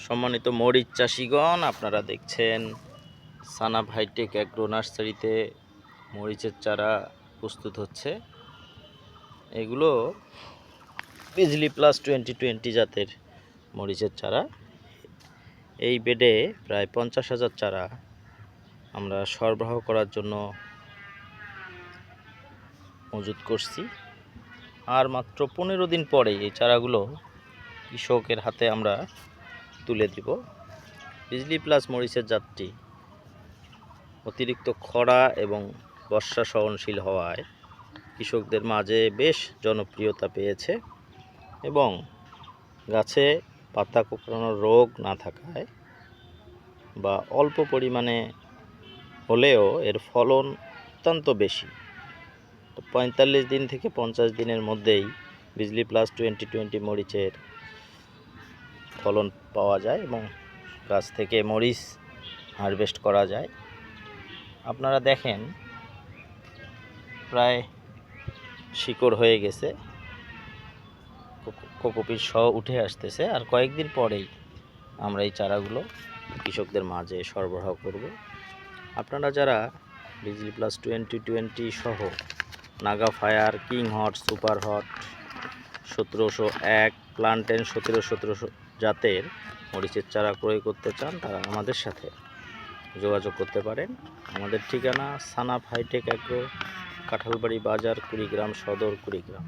সম্মানিত মরিচ চাষিগণ, আপনারা দেখছেন সানাফ হাইটেক অ্যাগ্রো নার্সারিতে মরিচের চারা প্রস্তুত হচ্ছে। এগুলো বিজলি প্লাস 2020 জাতের মরিচের চারা। এই বেডে প্রায় 50,000 চারা আমরা সরবরাহ করার জন্য মজুত করছি। আর মাত্র 15 দিন পরেই এই চারাগুলো কৃষকের হাতে আমরা তুলে দিব। বিজলি প্লাস মরিচের জাতটি অতিরিক্ত খরা এবং বর্ষা সহনশীল হওয়ায় কৃষকদের মাঝে বেশ জনপ্রিয়তা পেয়েছে এবং গাছে পাতা কোঁকড়ানোর রোগ না থাকায় বা অল্প পরিমাণে হলেও এর ফলন অত্যন্ত বেশি। 45 দিন থেকে 50 দিনের মধ্যেই বিজলি প্লাস 2020 মরিচের ফলন পাওয়া যায় এবং গাছ থেকে মরিচ হারভেস্ট করা যায়। আপনারা দেখেন প্রায় শিকড় হয়ে গেছে, কোকোপিট সহ উঠে আসতেছে। আর কয়েকদিন পরেই আমরা এই চারাগুলো কৃষকদের মাঝে সরবরাহ করব। আপনারা যারা বিজলি প্লাস 2020 সহ Naga fire, king hot, super hot, 1701, plantain 1717 জাতের মরিচের চারা ক্রয় করতে চান, তারা আমাদের সাথে যোগাযোগ করতে পারেন। আমাদের ঠিকানা সানাফ হাইটেক অ্যাগ্রো, কাঁঠালবাড়ি বাজার, কুড়িগ্রাম সদর, কুড়িগ্রাম।